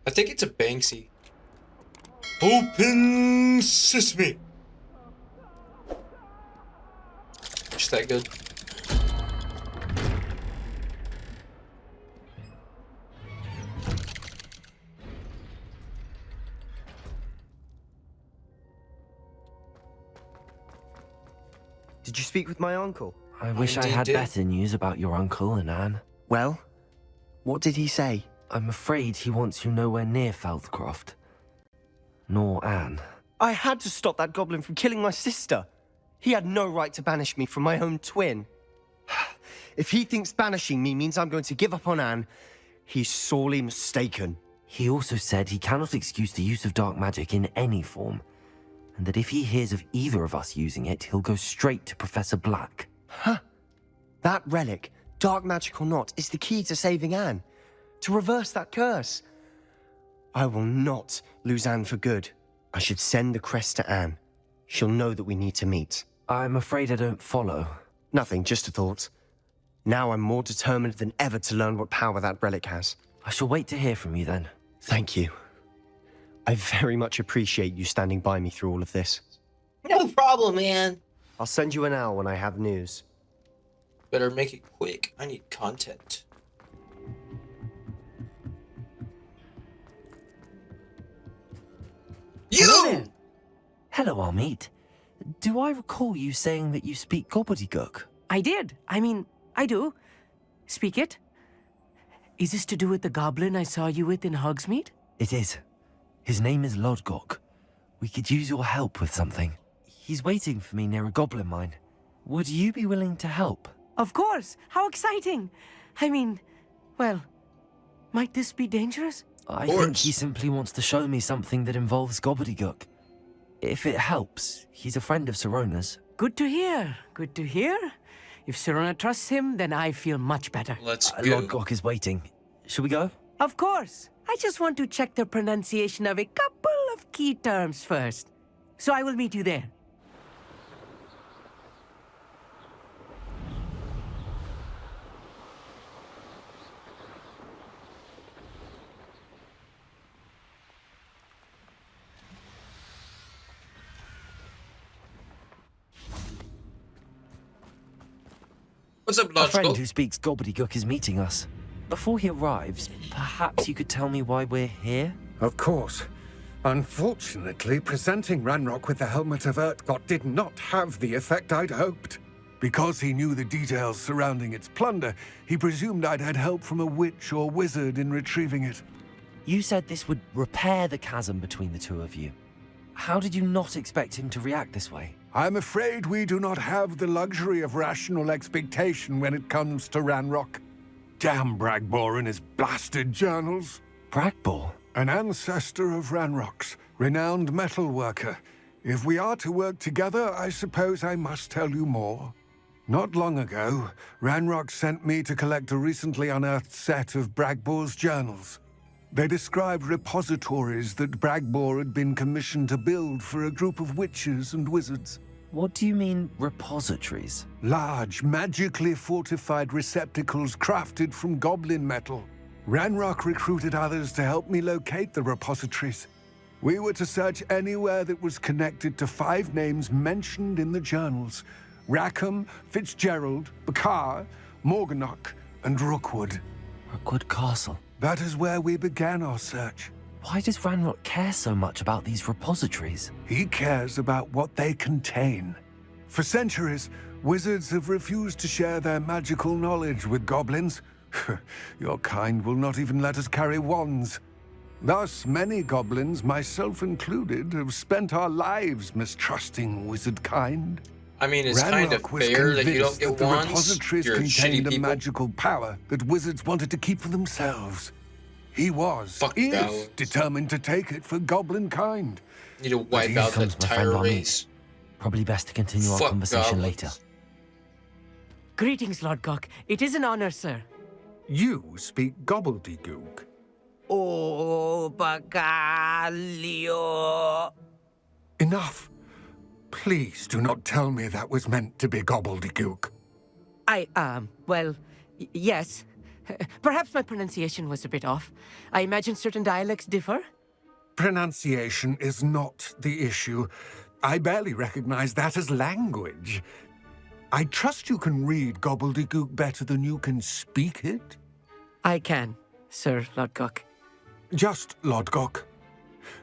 I think it's a Banksy. Open sesame. Just that good. Did you speak with my uncle? I wish I had better news about your uncle and Anne. Well, what did he say? I'm afraid he wants you nowhere near Feldcroft. Nor Anne. I had to stop that goblin from killing my sister. He had no right to banish me from my own twin. If he thinks banishing me means I'm going to give up on Anne, he's sorely mistaken. He also said he cannot excuse the use of dark magic in any form, and that if he hears of either of us using it, he'll go straight to Professor Black. Huh? That relic, dark magic or not, is the key to saving Anne. To reverse that curse. I will not lose Anne for good. I should send the crest to Anne. She'll know that we need to meet. I'm afraid I don't follow. Nothing, just a thought. Now I'm more determined than ever to learn what power that relic has. I shall wait to hear from you then. Thank you. I very much appreciate you standing by me through all of this. No problem, man. I'll send you an owl when I have news. Better make it quick. I need content. You! Hello, Amit. Do I recall you saying that you speak gobbledygook? I did. I mean, I do. Speak it. Is this to do with the goblin I saw you with in Hogsmeade? It is. His name is Lodgok. We could use your help with something. He's waiting for me near a goblin mine. Would you be willing to help? Of course. How exciting. I mean, well, might this be dangerous? I think he simply wants to show me something that involves gobbledygook. If it helps, he's a friend of Sirona's. Good to hear. Good to hear. If Sirona trusts him, then I feel much better. Let's go. Lodgok is waiting. Shall we go? Of course. I just want to check the pronunciation of a couple of key terms first. So I will meet you there. What's up, A friend Logical? who speaks gobbledygook is meeting us. Before he arrives, perhaps you could tell me why we're here? Of course. Unfortunately, presenting Ranrock with the Helmet of Urtkot did not have the effect I'd hoped. Because he knew the details surrounding its plunder, he presumed I'd had help from a witch or wizard in retrieving it. You said this would repair the chasm between the two of you. How did you not expect him to react this way? I'm afraid we do not have the luxury of rational expectation when it comes to Ranrock. Damn Bragbor and his blasted journals. Bragbor? An ancestor of Ranrock's, renowned metal worker. If we are to work together, I suppose I must tell you more. Not long ago, Ranrock sent me to collect a recently unearthed set of Bragbor's journals. They described repositories that Bragbor had been commissioned to build for a group of witches and wizards. What do you mean, repositories? Large, magically fortified receptacles crafted from goblin metal. Ranrock recruited others to help me locate the repositories. We were to search anywhere that was connected to 5 names mentioned in the journals: Rackham, Fitzgerald, Bakar, Morganach, and Rookwood. Rookwood Castle. That is where we began our search. Why does Ranrock care so much about these repositories? He cares about what they contain. For centuries, wizards have refused to share their magical knowledge with goblins. Your kind will not even let us carry wands. Thus, many goblins, myself included, have spent our lives mistrusting wizard kind. I mean, it's kind of Ranrock was fair that you don't convinced get that the wands. repositories You're contained shitty a people. magical power that wizards wanted to keep for themselves. He Fuck is goblins. determined to take it for goblin kind. Need to wipe here out the comes my friend entire Amit. race. Probably best to continue our Fuck conversation goblins. later. Greetings, Lord Gok. It is an honor, sir. You speak gobbledygook. Oh, Bagalio. Enough. Please do not tell me that was meant to be gobbledygook. Well, yes. Perhaps my pronunciation was a bit off. I imagine certain dialects differ. Pronunciation is not the issue. I barely recognize that as language. I trust you can read gobbledygook better than you can speak it? I can, Sir Lodgok. Just Lodgok.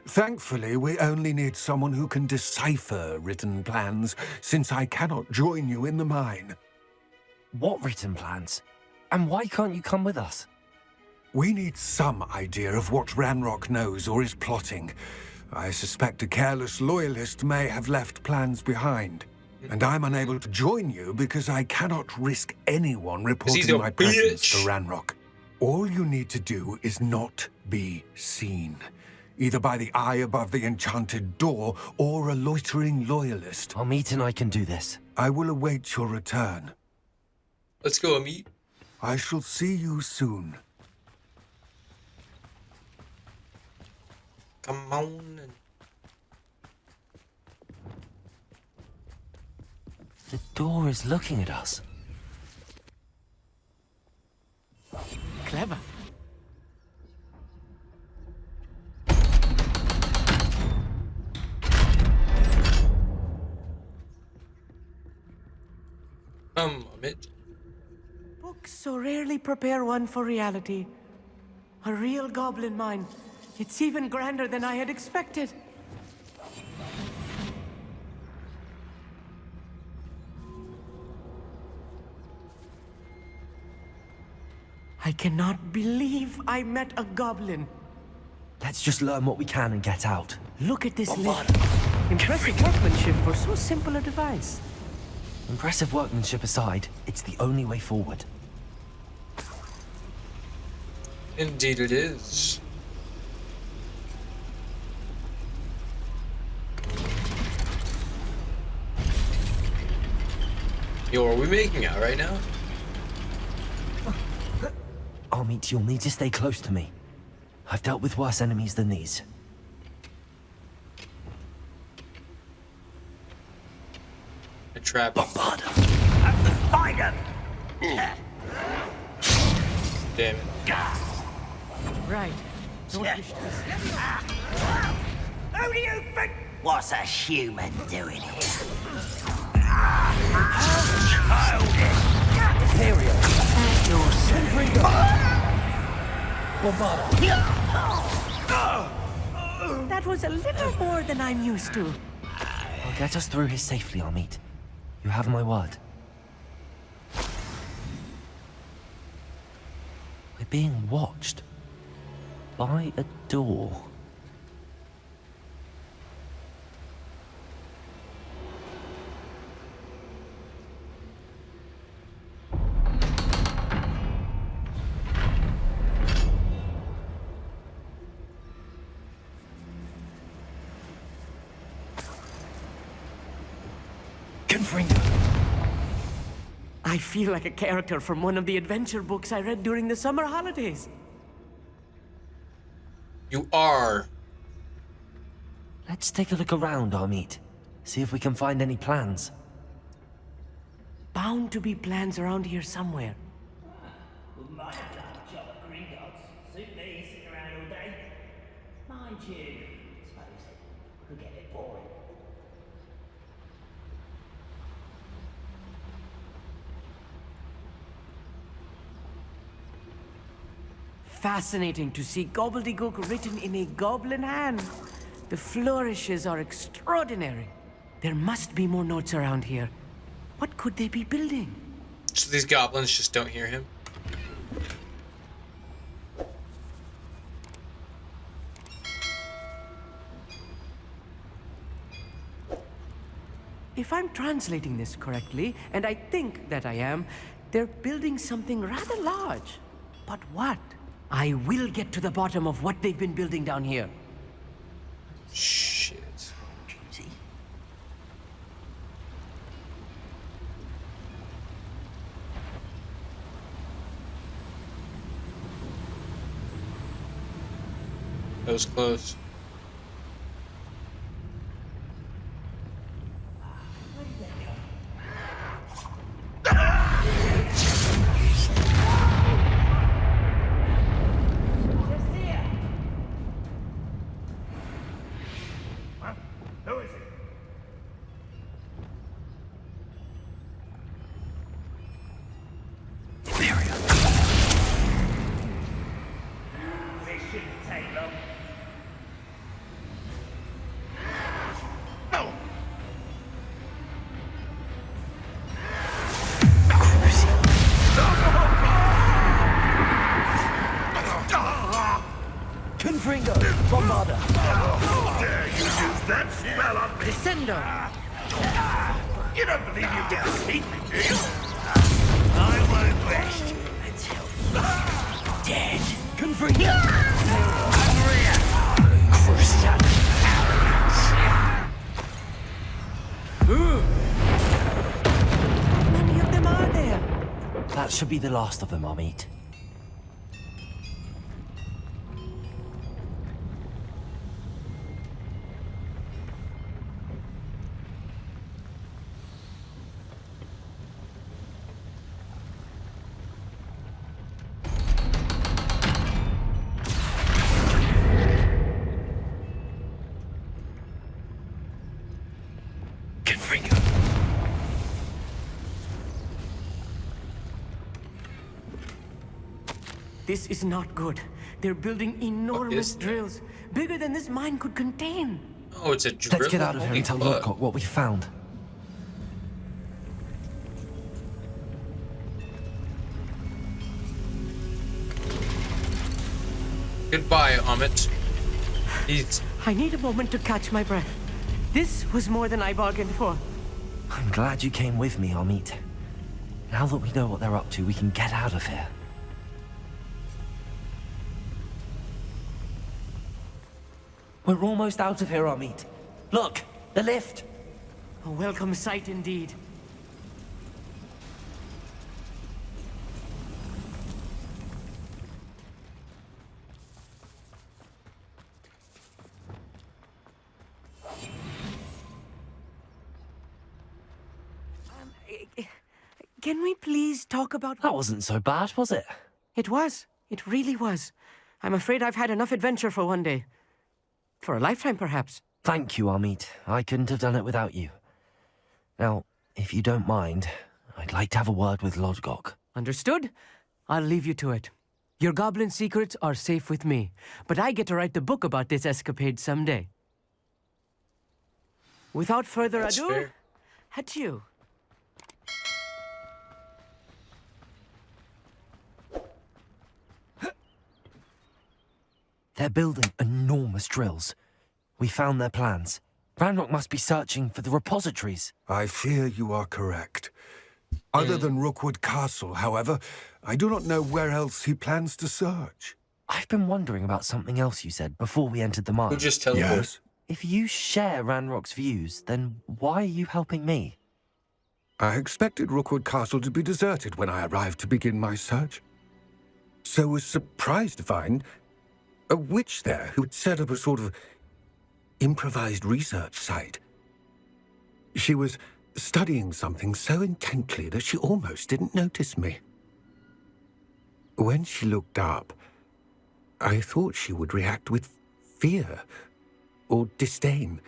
Thankfully, we only need someone who can decipher written plans, since I cannot join you in the mine. What written plans? And why can't you come with us? We need some idea of what Ranrock knows or is plotting. I suspect a careless loyalist may have left plans behind. And I'm unable to join you because I cannot risk anyone reporting my presence to Ranrock. All you need to do is not be seen. Either by the eye above the enchanted door or a loitering loyalist. Amit and I can do this. I will await your return. Let's go, Amit. I shall see you soon. Come on. The door is looking at us. Clever. Amit. Books so rarely prepare one for reality. A real goblin mine. It's even grander than I had expected. I cannot believe I met a goblin. Let's just learn what we can and get out. Look at this lift. Impressive workmanship for so simple a device. Impressive workmanship aside, it's the only way forward. Indeed it is. Yo, are we making out right now? Amit, you'll need to stay close to me. I've dealt with worse enemies than these. A trap. Find him! Damn it. Right. Don't wish this. Who do you think? What's a human doing here? Imperial! That was a little more than I'm used to. I'll get us through here safely, Amit. You have my word. We're being watched. By a door. I feel like a character from one of the adventure books I read during the summer holidays. You are. Let's take a look around, Amit. See if we can find any plans. Bound to be plans around here somewhere. We might have done a job at Gringotts. Suit me sitting around all day. Mind you, I suppose it could get a bit boring. Fascinating to see gobbledygook written in a goblin hand. The flourishes are extraordinary. There must be more notes around here. What could they be building? So these goblins just don't hear him? If I'm translating this correctly, and I think that I am, they're building something rather large. But what? I will get to the bottom of what they've been building down here. Shit. That was close. go. Confringo! Bombarda! Dare you use that spell on me? Descendo! You don't believe you can defeat me, do you? I won't rest until you're dead. Confringo! Crucial. How many of them are there? That should be the last of them, Amit. This is not good. They're building enormous is that? drills, bigger than this mine could contain. Oh, it's a drill. Let's get out of here and tell Lodgok what we found. Goodbye, Amit. He's... I need a moment to catch my breath. This was more than I bargained for. I'm glad you came with me, Amit. Now that we know what they're up to, we can get out of here. We're almost out of here, Amit. Look, the lift. A welcome sight indeed. Can we please talk about... That wasn't so bad, was it? It was. It really was. I'm afraid I've had enough adventure for one day. For a lifetime, perhaps. Thank you, Amit. I couldn't have done it without you. Now, if you don't mind, I'd like to have a word with Lodgok. Understood? I'll leave you to it. Your goblin secrets are safe with me, but I get to write the book about this escapade someday. Without further That's ado, fair. adieu. They're building enormous drills. We found their plans. Ranrock must be searching for the repositories. I fear you are correct. Other than Rookwood Castle, however, I do not know where else he plans to search. I've been wondering about something else you said before we entered the mine. Who just teleported? Yes? If you share Ranrock's views, then why are you helping me? I expected Rookwood Castle to be deserted when I arrived to begin my search. So was surprised to find a witch there who had set up a sort of improvised research site. She was studying something so intently that she almost didn't notice me. When she looked up, I thought she would react with fear or disdain.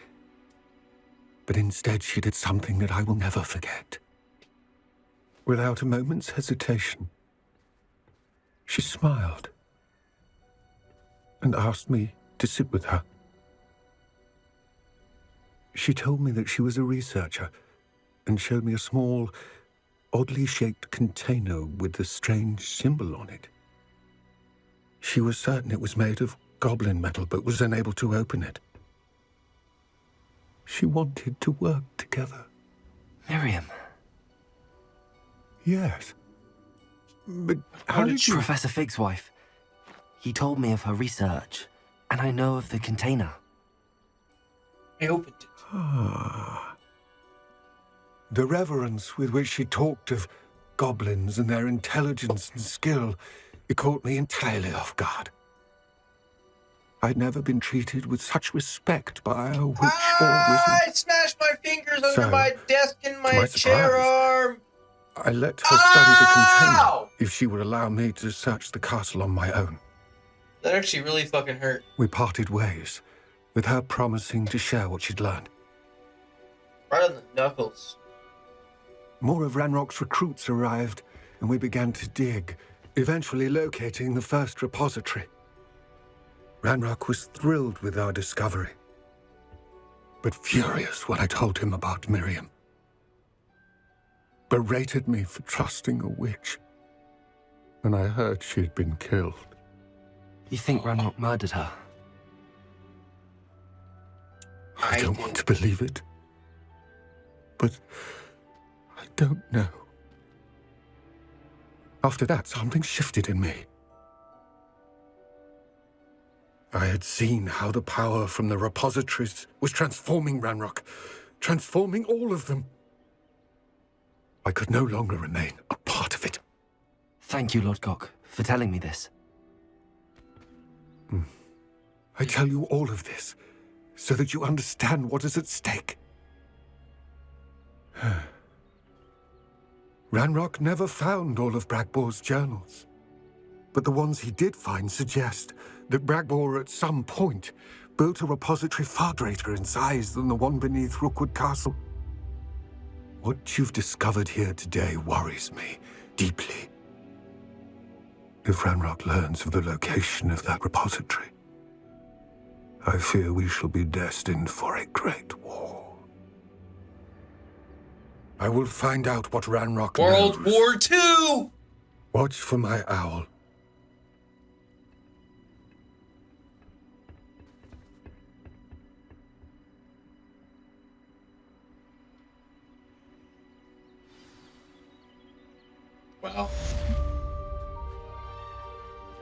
But instead she did something that I will never forget. Without a moment's hesitation, she smiled and asked me to sit with her. She told me that she was a researcher and showed me a small, oddly shaped container with a strange symbol on it. She was certain it was made of goblin metal, but was unable to open it. She wanted to work together. Miriam. Yes. But how did you... Professor Fig's wife. He told me of her research, and I know of the container. I opened it. The reverence with which she talked of goblins and their intelligence and skill, it caught me entirely off guard. I'd never been treated with such respect by a witch or wizard. I smashed my fingers under So, my desk and my my chair surprise, arm. I let her study the container Ow! if she would allow me to search the castle on my own. That actually really fucking hurt. We parted ways, with her promising to share what she'd learned. Right on the knuckles. More of Ranrock's recruits arrived, and we began to dig, eventually locating the first repository. Ranrock was thrilled with our discovery, but furious when I told him about Miriam. Berated me for trusting a witch when I heard she'd been killed. You think Ranrock murdered her? I don't want to believe it, but I don't know. After that, something shifted in me. I had seen how the power from the repositories was transforming Ranrock, transforming all of them. I could no longer remain a part of it. Thank you, Lord Gok, for telling me this. I tell you all of this so that you understand what is at stake. Ranrock never found all of Bragbor's journals, but the ones he did find suggest that Bragbor at some point built a repository far greater in size than the one beneath Rookwood Castle. What you've discovered here today worries me deeply. If Ranrock learns of the location of that repository, I fear we shall be destined for a great war. I will find out what Ranrock knows. World War II! Watch for my owl. Wow.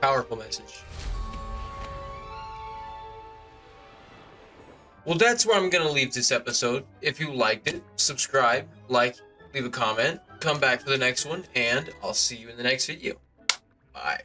Powerful message. Well, that's where I'm going to leave this episode. If you liked it, subscribe, like, leave a comment, come back for the next one, and I'll see you in the next video. Bye.